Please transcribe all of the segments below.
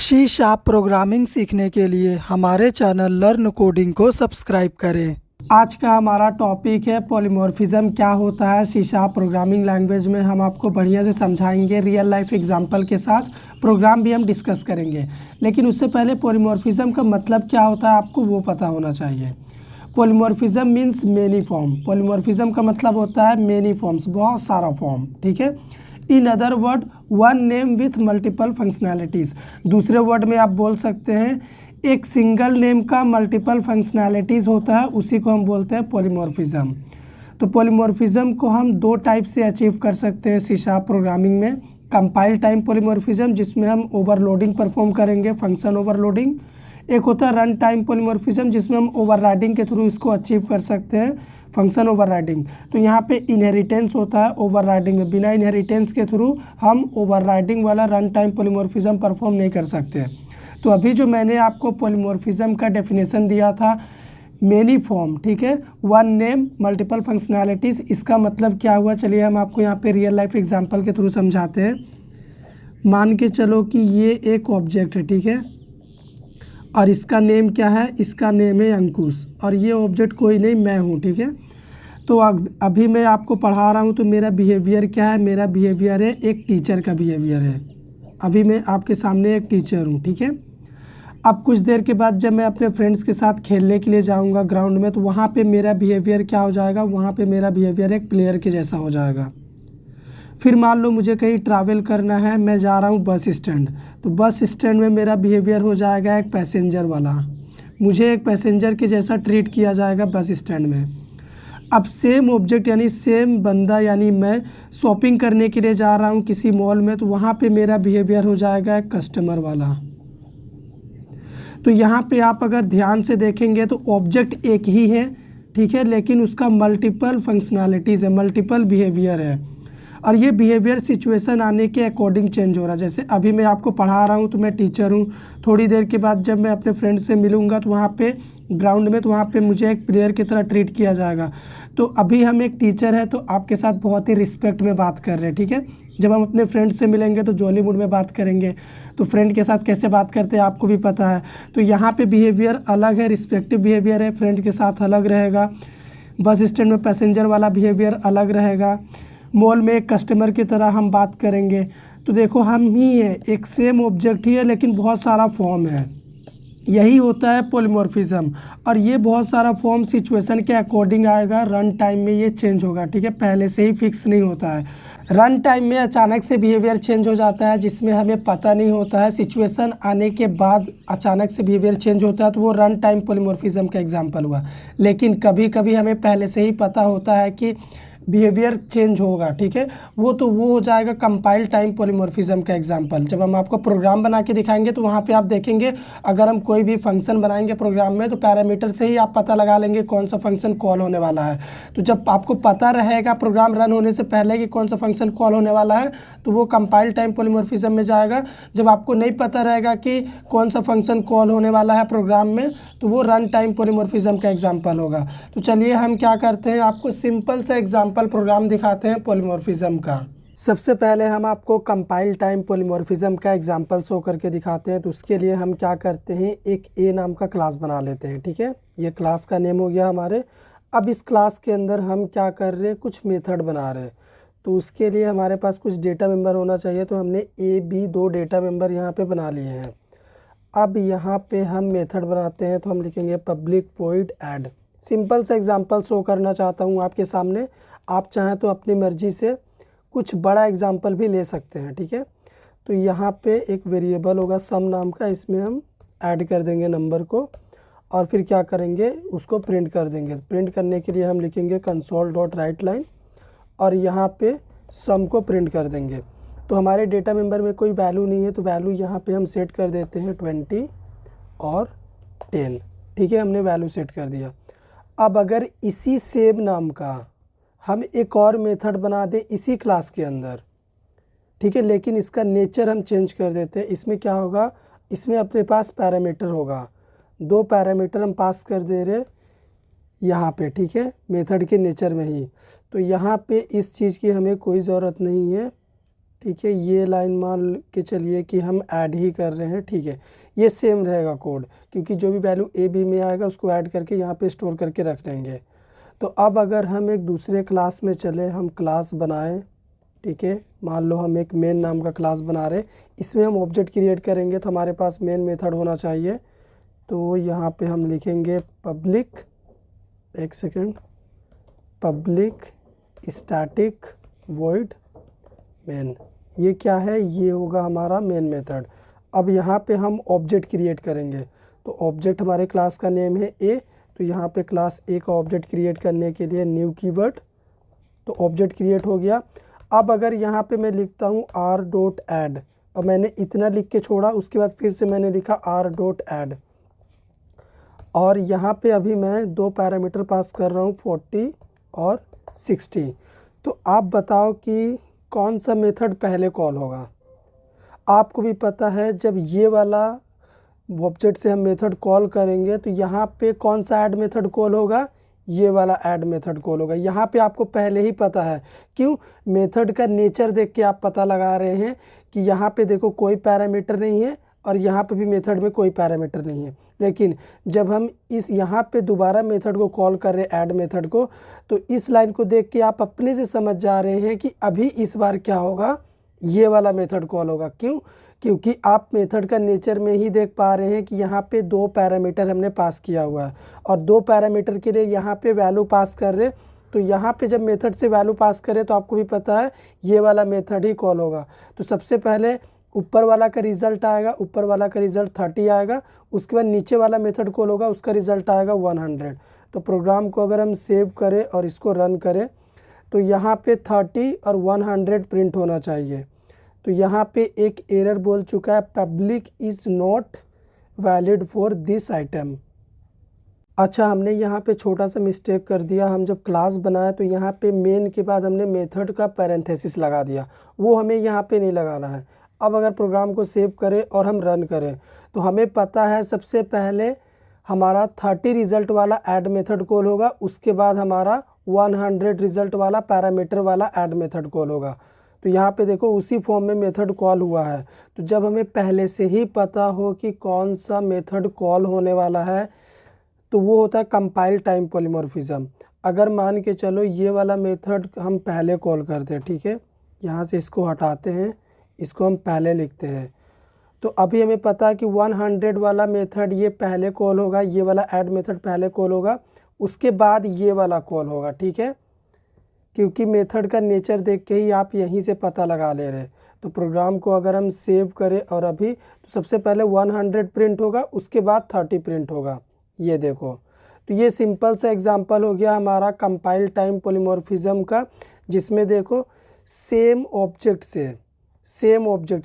C sharp programming सीखने के लिए हमारे चैनल लर्न कोडिंग को सब्सक्राइब करें। आज का हमारा टॉपिक है पॉलीमॉर्फिज्म क्या होता है। सी शार्प प्रोग्रामिंग लैंग्वेज में हम आपको बढ़िया से समझाएंगे, रियल लाइफ एग्जांपल के साथ प्रोग्राम भी हम डिस्कस करेंगे। लेकिन उससे पहले पॉलीमॉर्फिज्म का मतलब क्या होता है आपको वो पता होना चाहिए। Polymorphism means many form. Polymorphism का मतलब होता है मेनी फॉर्म्स, बहुत सारा फॉर्म, ठीक है। In other word one name with multiple functionalities. दूसरे वर्ड में आप बोल सकते हैं एक सिंगल नेम का मल्टीपल फंक्शनैलिटीज़ होता है, उसी को हम बोलते हैं पॉलीमॉर्फिज्म। तो पॉलीमॉर्फिज्म को हम दो टाइप से अचीव कर सकते हैं सी शार्प प्रोग्रामिंग में। कंपाइल टाइम पॉलीमॉर्फिज्म, जिसमें हम ओवरलोडिंग परफॉर्म करेंगे, फंक्शन ओवरलोडिंग। एक होता है रन टाइम पॉलीमॉर्फिज्म, जिसमें हम ओवरराइडिंग के थ्रू इसको अचीव कर सकते हैं, फंक्शन ओवरराइडिंग। तो यहाँ पे इनहेरिटेंस होता है ओवरराइडिंग में, बिना इनहेरिटेंस के थ्रू हम ओवरराइडिंग वाला रन टाइम पॉलीमॉर्फिज्म परफॉर्म नहीं कर सकते। तो अभी जो मैंने आपको पॉलीमॉर्फिज्म का डेफिनेशन दिया था, मेनी फॉर्म, ठीक है, वन नेम मल्टीपल फंक्शनैलिटीज़, इसका मतलब क्या हुआ चलिए हम आपको यहाँ पे रियल लाइफ एग्जांपल के थ्रू समझाते हैं। मान के चलो कि ये एक ऑब्जेक्ट है, ठीक है, और इसका नेम क्या है, इसका नेम है अंकुश, और ये ऑब्जेक्ट कोई नहीं, मैं हूँ, ठीक है। तो अभी मैं आपको पढ़ा रहा हूँ तो मेरा बिहेवियर क्या है, मेरा बिहेवियर है एक टीचर का बिहेवियर है। अभी मैं आपके सामने एक टीचर हूँ, ठीक है। अब कुछ देर के बाद जब मैं अपने फ्रेंड्स के साथ खेलने के लिए जाऊँगा ग्राउंड में, तो वहाँ पे मेरा बिहेवियर क्या हो जाएगा, वहाँ पे मेरा बिहेवियर एक प्लेयर के जैसा हो जाएगा। फिर मान लो मुझे कहीं ट्रैवल करना है, मैं जा रहा हूँ बस स्टैंड, तो बस स्टैंड में मेरा बिहेवियर हो जाएगा एक पैसेंजर वाला, मुझे एक पैसेंजर के जैसा ट्रीट किया जाएगा बस स्टैंड में। अब सेम ऑब्जेक्ट यानी सेम बंदा यानी मैं शॉपिंग करने के लिए जा रहा हूँ किसी मॉल में, तो वहाँ पे मेरा बिहेवियर हो जाएगा एक कस्टमर वाला। तो यहाँ पे आप अगर ध्यान से देखेंगे तो ऑब्जेक्ट एक ही है, ठीक है, लेकिन उसका मल्टीपल फंक्शनैलिटीज़ है, मल्टीपल बिहेवियर है, और ये बिहेवियर सिचुएशन आने के अकॉर्डिंग चेंज हो रहा है। जैसे अभी मैं आपको पढ़ा रहा हूँ तो मैं टीचर हूँ, थोड़ी देर के बाद जब मैं अपने फ्रेंड से मिलूँगा तो वहाँ पे ग्राउंड में, तो वहाँ पे मुझे एक प्लेयर की तरह ट्रीट किया जाएगा। तो अभी हम एक टीचर है तो आपके साथ बहुत ही रिस्पेक्ट में बात कर रहे हैं, ठीक है। जब हम अपने फ्रेंड से मिलेंगे तो जॉली मूड में बात करेंगे, तो फ्रेंड के साथ कैसे बात करते हैं आपको भी पता है। तो यहाँ पे बिहेवियर अलग है, रिस्पेक्टिव बिहेवियर है, फ्रेंड के साथ अलग रहेगा। बस स्टैंड में पैसेंजर वाला बिहेवियर अलग रहेगा। मॉल में एक कस्टमर की तरह हम बात करेंगे। तो देखो हम ही हैं, एक सेम ऑब्जेक्ट ही है लेकिन बहुत सारा फॉर्म है, यही होता है पॉलीमॉर्फिज्म। और ये बहुत सारा फॉर्म सिचुएशन के अकॉर्डिंग आएगा, रन टाइम में ये चेंज होगा, ठीक है, पहले से ही फिक्स नहीं होता है। रन टाइम में अचानक से बिहेवियर चेंज हो जाता है जिसमें हमें पता नहीं होता है, सिचुएशन आने के बाद अचानक से बिहेवियर चेंज होता है, तो वो रन टाइम पॉलीमॉर्फिज्म का एग्जांपल हुआ। लेकिन कभी कभी हमें पहले से ही पता होता है कि बिहेवियर चेंज होगा, ठीक है, वो हो जाएगा कंपाइल टाइम पॉलीमॉर्फिज्म का एग्जांपल। जब हम आपको प्रोग्राम बना के दिखाएंगे तो वहाँ पे आप देखेंगे, अगर हम कोई भी फंक्शन बनाएंगे प्रोग्राम में तो पैरामीटर से ही आप पता लगा लेंगे कौन सा फंक्शन कॉल होने वाला है। तो जब आपको पता रहेगा प्रोग्राम रन होने से पहले कि कौन सा फंक्शन कॉल होने वाला है, तो वो कंपाइल टाइम पॉलीमॉर्फिज्म में जाएगा। जब आपको नहीं पता रहेगा कि कौन सा फंक्शन कॉल होने वाला है प्रोग्राम में, तो वो रन टाइम पॉलीमॉर्फिज्म का एग्जांपल होगा। तो चलिए हम क्या करते हैं, आपको सिंपल सा एग्जांपल प्रोग्राम दिखाते हैं पॉलीमॉर्फिज्म का। सबसे पहले हम आपको कंपाइल टाइम पॉलीमॉर्फिज्म का एग्जांपल शो करके दिखाते हैं। तो उसके लिए हम क्या करते हैं, एक ए नाम का क्लास बना लेते हैं, ठीक है, ये क्लास का नेम हो गया हमारे। अब इस क्लास के अंदर हम क्या कर रहे हैं, कुछ मेथड बना रहे हैं। तो उसके लिए हमारे पास कुछ डेटा मेंबर होना चाहिए, तो हमने ए बी दो डेटा मेंबर यहाँ पे बना लिए हैं। अब यहाँ पे हम मेथड बनाते हैं, तो हम लिखेंगे पब्लिक वॉइड ऐड। सिंपल सा एग्जांपल शो करना चाहता हूँ आपके सामने, आप चाहें तो अपनी मर्जी से कुछ बड़ा एग्जांपल भी ले सकते हैं, ठीक है। तो यहाँ पे एक वेरिएबल होगा सम नाम का, इसमें हम ऐड कर देंगे नंबर को, और फिर क्या करेंगे, उसको प्रिंट कर देंगे। प्रिंट करने के लिए हम लिखेंगे कंसोल डॉट राइट लाइन, और यहाँ पे सम को प्रिंट कर देंगे। तो हमारे डेटा मेंबर में कोई वैल्यू नहीं है, तो वैल्यू यहाँ पे हम सेट कर देते हैं 20 और 10, ठीक है, हमने वैल्यू सेट कर दिया। अब अगर इसी सेम नाम का हम एक और मेथड बना दें इसी क्लास के अंदर, ठीक है, लेकिन इसका नेचर हम चेंज कर देते हैं। इसमें क्या होगा, इसमें अपने पास पैरामीटर होगा, दो पैरामीटर हम पास कर दे रहे यहाँ पे, ठीक है, मेथड के नेचर में ही। तो यहाँ पे इस चीज़ की हमें कोई ज़रूरत नहीं है, ठीक है। ये लाइन मान के चलिए कि हम ऐड ही कर रहे हैं, ठीक है। ये सेम रहेगा कोड, क्योंकि जो भी वैल्यू ए बी में आएगा उसको ऐड करके यहाँ पे स्टोर करके रख लेंगे। तो अब अगर हम एक दूसरे क्लास में चले, हम क्लास बनाएं, ठीक है। मान लो हम एक मेन नाम का क्लास बना रहे, इसमें हम ऑब्जेक्ट क्रिएट करेंगे तो हमारे पास मेन मेथड होना चाहिए। तो यहाँ पे हम लिखेंगे पब्लिक, एक second, public static void main. ये क्या है, ये होगा हमारा मेन मेथड। अब यहाँ पे हम ऑब्जेक्ट क्रिएट करेंगे, तो ऑब्जेक्ट हमारे क्लास का नेम है ए, तो यहाँ पे क्लास ए का ऑब्जेक्ट क्रिएट करने के लिए न्यू कीवर्ड, तो ऑब्जेक्ट क्रिएट हो गया। अब अगर यहाँ पे मैं लिखता हूँ आर डॉट ऐड, और मैंने इतना लिख के छोड़ा, उसके बाद फिर से मैंने लिखा आर डॉट ऐड, और यहाँ पे अभी मैं दो पैरामीटर पास कर रहा हूँ 40 और 60। तो आप बताओ कि कौन सा मेथड पहले कॉल होगा। आपको भी पता है जब ये वाला ऑब्जेक्ट से हम मेथड कॉल करेंगे तो यहाँ पे कौन सा ऐड मेथड कॉल होगा, ये वाला ऐड मेथड कॉल होगा। यहाँ पे आपको पहले ही पता है, क्यों, मेथड का नेचर देख के आप पता लगा रहे हैं कि यहाँ पे देखो कोई पैरामीटर नहीं है और यहाँ पे भी मेथड में कोई पैरामीटर नहीं है। लेकिन जब हम इस यहाँ पे दोबारा मेथड को कॉल कर रहे हैं, ऐड मेथड को, तो इस लाइन को देख के आप अपने से समझ जा रहे हैं कि अभी इस बार क्या होगा, ये वाला मेथड कॉल होगा। क्यों, क्योंकि आप मेथड का नेचर में ही देख पा रहे हैं कि यहाँ पे दो पैरामीटर हमने पास किया हुआ है, और दो पैरामीटर के लिए यहाँ पे वैल्यू पास कर रहे, तो यहाँ पे जब मेथड से वैल्यू पास करें तो आपको भी पता है ये वाला मेथड ही कॉल होगा। तो सबसे पहले ऊपर वाला का रिज़ल्ट आएगा, ऊपर वाला का रिज़ल्ट 30 आएगा, उसके बाद नीचे वाला मेथड कॉल होगा, उसका रिज़ल्ट आएगा 100। तो प्रोग्राम को अगर हम सेव करें और इसको रन करें तो यहाँ पे 30 और 100 प्रिंट होना चाहिए। तो यहाँ पे एक एरर बोल चुका है, public is not valid for this item. अच्छा, हमने यहाँ पे छोटा सा मिस्टेक कर दिया। हम जब क्लास बनाए तो यहाँ पे मेन के बाद हमने मेथड का पैरेंथेसिस लगा दिया, वो हमें यहाँ पे नहीं लगाना है। अब अगर प्रोग्राम को सेव करें और हम रन करें तो हमें पता है सबसे पहले हमारा 30 रिज़ल्ट वाला ऐड मेथड कॉल होगा, उसके बाद हमारा 100 रिज़ल्ट वाला पैरामीटर वाला ऐड मेथड कॉल होगा। तो यहाँ पे देखो उसी फॉर्म में मेथड कॉल हुआ है। तो जब हमें पहले से ही पता हो कि कौन सा मेथड कॉल होने वाला है तो वो होता है कंपाइल टाइम पॉलीमॉर्फिज्म। अगर मान के चलो ये वाला मेथड हम पहले कॉल करते हैं, ठीक है, यहाँ से इसको हटाते हैं, इसको हम पहले लिखते हैं, तो अभी हमें पता है कि 100 वाला मेथड ये पहले कॉल होगा, ये वाला ऐड मेथड पहले कॉल होगा, उसके बाद ये वाला कॉल होगा, ठीक है, क्योंकि मेथड का नेचर देख के ही आप यहीं से पता लगा ले रहे। तो प्रोग्राम को अगर हम सेव करें और अभी, तो सबसे पहले 100 प्रिंट होगा, उसके बाद 30 प्रिंट होगा, ये देखो। तो ये सिंपल सा एग्जांपल हो गया हमारा कंपाइल टाइम पॉलीमॉर्फिज्म का, जिसमें देखो सेम ऑब्जेक्ट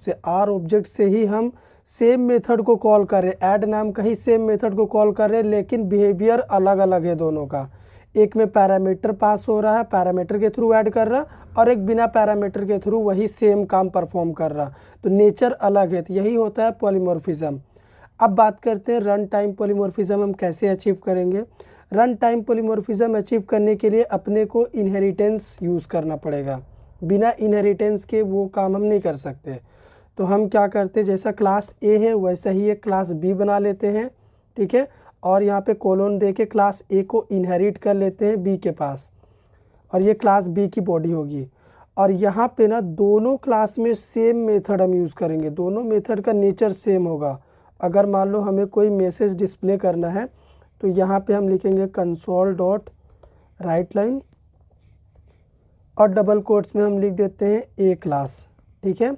से आर ऑब्जेक्ट से ही हम सेम मेथड को कॉल कर रहे, ऐड नाम का ही सेम मेथड को कॉल कर रहे, लेकिन बिहेवियर अलग अलग है दोनों का। एक में पैरामीटर पास हो रहा है, पैरामीटर के थ्रू ऐड कर रहा, और एक बिना पैरामीटर के थ्रू वही सेम काम परफॉर्म कर रहा, तो नेचर अलग है। तो यही होता है पॉलीमॉर्फिज्म। अब बात करते हैं रन टाइम पॉलीमॉर्फिज्म हम कैसे अचीव करेंगे। रन टाइम पॉलीमॉर्फिज्म अचीव करने के लिए अपने को इनहेरिटेंस यूज़ करना पड़ेगा। बिना इनहेरिटेंस के वो काम हम नहीं कर सकते। तो हम क्या करते हैं, जैसा क्लास ए है वैसा ही एक क्लास बी बना लेते हैं, ठीक है, और यहाँ पे कोलोन दे के क्लास ए को इनहेरिट कर लेते हैं बी के पास, और ये क्लास बी की बॉडी होगी। और यहाँ पे ना दोनों क्लास में सेम मेथड हम यूज़ करेंगे, दोनों मेथड का नेचर सेम होगा। अगर मान लो हमें कोई मैसेज डिस्प्ले करना है तो यहाँ पे हम लिखेंगे कंसोल डॉट राइट लाइन, और डबल कोट्स में हम लिख देते हैं ए क्लास, ठीक है।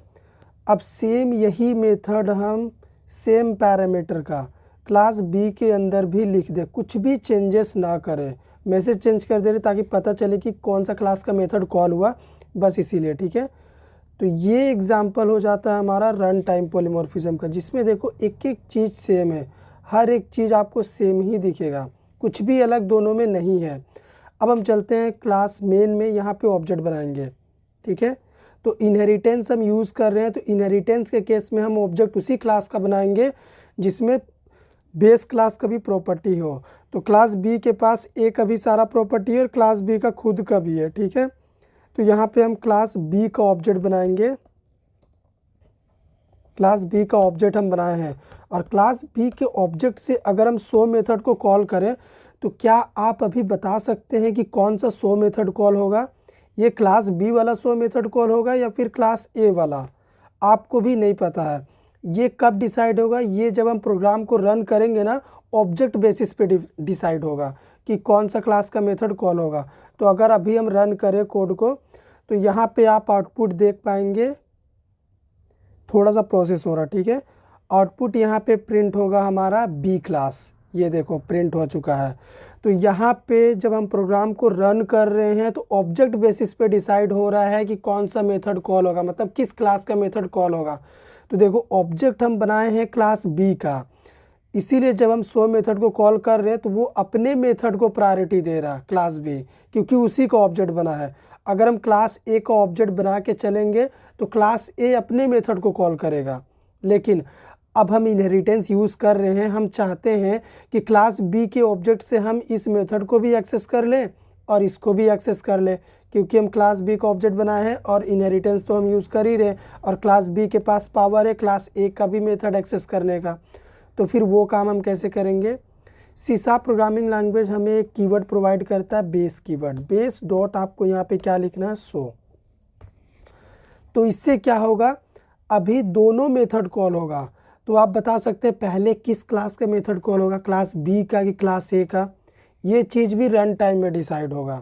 अब सेम यही मेथड हम सेम पैरामीटर का क्लास बी के अंदर भी लिख दे, कुछ भी चेंजेस ना करें, मैसेज चेंज कर दे रहे ताकि पता चले कि कौन सा क्लास का मेथड कॉल हुआ, बस इसीलिए, ठीक है। तो ये एग्जांपल हो जाता है हमारा रन टाइम पॉलीमॉर्फिज्म का, जिसमें देखो एक एक चीज़ सेम है, हर एक चीज़ आपको सेम ही दिखेगा, कुछ भी अलग दोनों में नहीं है। अब हम चलते हैं क्लास मेन में, यहाँ पे ऑब्जेक्ट बनाएंगे, ठीक है। तो इनहेरिटेंस हम यूज़ कर रहे हैं, तो इनहेरिटेंस के केस में हम ऑब्जेक्ट उसी क्लास का बनाएंगे जिसमें बेस क्लास का भी प्रॉपर्टी हो। तो क्लास बी के पास ए का भी सारा प्रॉपर्टी है और क्लास बी का खुद का भी है, ठीक है। तो यहाँ पे हम क्लास बी का ऑब्जेक्ट बनाएंगे, क्लास बी का ऑब्जेक्ट हम बनाए हैं और क्लास बी के ऑब्जेक्ट से अगर हम शो मेथड को कॉल करें तो क्या आप अभी बता सकते हैं कि कौन सा शो मेथड कॉल होगा? ये क्लास बी वाला शो मेथड कॉल होगा या फिर क्लास ए वाला? आपको भी नहीं पता है। ये कब डिसाइड होगा? ये जब हम प्रोग्राम को रन करेंगे ना, ऑब्जेक्ट बेसिस पे डिसाइड होगा कि कौन सा क्लास का मेथड कॉल होगा। तो अगर अभी हम रन करें कोड को तो यहाँ पे आप आउटपुट देख पाएंगे, थोड़ा सा प्रोसेस हो रहा, ठीक है। आउटपुट यहाँ पे प्रिंट होगा हमारा बी क्लास, ये देखो प्रिंट हो चुका है। तो यहाँ पे जब हम प्रोग्राम को रन कर रहे हैं तो ऑब्जेक्ट बेसिस पे डिसाइड हो रहा है कि कौन सा मेथड कॉल होगा, मतलब किस क्लास का मेथड कॉल होगा। तो देखो ऑब्जेक्ट हम बनाए हैं क्लास बी का, इसीलिए जब हम शो मेथड को कॉल कर रहे हैं तो वो अपने मेथड को प्रायोरिटी दे रहा है क्लास बी, क्योंकि उसी का ऑब्जेक्ट बना है। अगर हम क्लास ए का ऑब्जेक्ट बना के चलेंगे तो क्लास ए अपने मेथड को कॉल करेगा। लेकिन अब हम इनहेरिटेंस यूज़ कर रहे हैं, हम चाहते हैं कि क्लास बी के ऑब्जेक्ट से हम इस मेथड को भी एक्सेस कर लें और इसको भी एक्सेस कर लें, क्योंकि हम क्लास बी का ऑब्जेक्ट बनाए हैं और इनहेरिटेंस तो हम यूज़ कर ही रहे हैं और क्लास बी के पास पावर है क्लास ए का भी मेथड एक्सेस करने का। तो फिर वो काम हम कैसे करेंगे? सी शार्प प्रोग्रामिंग लैंग्वेज हमें एक कीवर्ड प्रोवाइड करता है, बेस कीवर्ड। बेस डॉट आपको यहाँ पे क्या लिखना है? शो। तो इससे क्या होगा, अभी दोनों मेथड कॉल होगा। तो आप बता सकते हैं पहले किस क्लास का मेथड कॉल होगा, क्लास बी का कि क्लास ए का? ये चीज़ भी रन टाइम में डिसाइड होगा।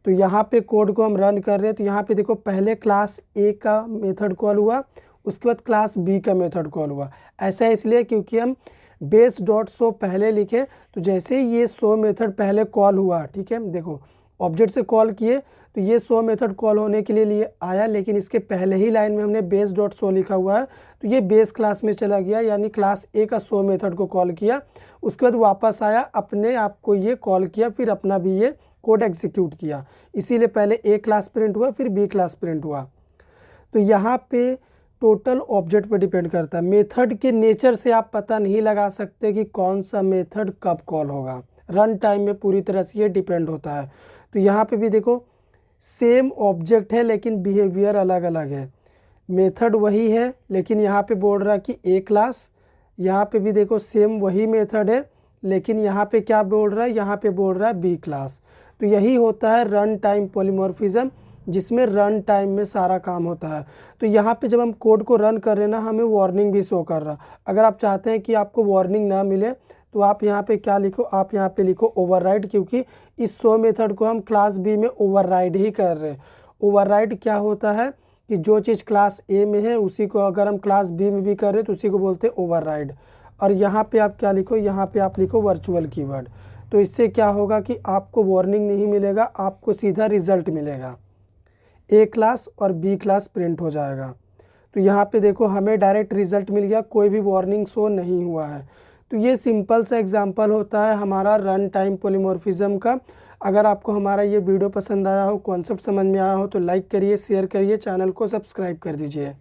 तो यहाँ पे कोड को हम रन कर रहे हैं तो यहाँ पे देखो पहले क्लास ए का मेथड कॉल हुआ, उसके बाद क्लास बी का मेथड कॉल हुआ। ऐसा इसलिए क्योंकि हम बेस डॉट शो पहले लिखे, तो जैसे ही ये शो मेथड पहले कॉल हुआ, ठीक है, देखो ऑब्जेक्ट से कॉल किए तो ये शो मेथड कॉल होने के लिए आया, लेकिन इसके पहले ही लाइन में हमने बेस डॉट शो लिखा हुआ है तो ये बेस क्लास में चला गया, यानी क्लास ए का शो मेथड को कॉल किया, उसके बाद वापस आया, अपने आप को ये कॉल किया, फिर अपना भी ये कोड एग्जीक्यूट किया। इसीलिए पहले ए क्लास प्रिंट हुआ फिर बी क्लास प्रिंट हुआ। तो यहाँ पे टोटल ऑब्जेक्ट पे डिपेंड करता है। मेथड के नेचर से आप पता नहीं लगा सकते कि कौन सा मेथड कब कॉल होगा, रन टाइम में पूरी तरह से ये डिपेंड होता है। तो यहाँ पे भी देखो सेम ऑब्जेक्ट है लेकिन बिहेवियर अलग अलग है, मेथड वही है लेकिन यहाँ पे बोल रहा है कि ए क्लास, यहाँ पे भी देखो सेम वही मेथड है लेकिन यहाँ पे क्या बोल रहा है, यहाँ पे बोल रहा है बी क्लास। तो यही होता है रन टाइम पॉलीमॉर्फिज्म, जिसमें रन टाइम में सारा काम होता है। तो यहाँ पे जब हम कोड को रन कर रहे हैं ना, हमें वार्निंग भी शो कर रहा। अगर आप चाहते हैं कि आपको वार्निंग ना मिले तो आप यहाँ पे क्या लिखो, आप यहाँ पे लिखो ओवरराइड, क्योंकि इस शो मेथड को हम क्लास बी में ओवरराइड ही कर रहे हैं। ओवरराइड क्या होता है कि जो चीज़ क्लास ए में है उसी को अगर हम क्लास बी में भी कर रहे हैं तो उसी को बोलते हैं ओवरराइड। और यहाँ पे आप क्या लिखो, यहाँ पे आप लिखो वर्चुअल कीवर्ड। तो इससे क्या होगा कि आपको वार्निंग नहीं मिलेगा, आपको सीधा रिजल्ट मिलेगा, ए क्लास और बी क्लास प्रिंट हो जाएगा। तो यहाँ पे देखो हमें डायरेक्ट रिजल्ट मिल गया, कोई भी वार्निंग शो नहीं हुआ है। तो ये सिंपल सा एग्जांपल होता है हमारा रन टाइम पॉलीमॉर्फिज्म का। अगर आपको हमारा ये वीडियो पसंद आया हो, कॉन्सेप्ट समझ में आया हो तो लाइक करिए, शेयर करिए, चैनल को सब्सक्राइब कर दीजिए।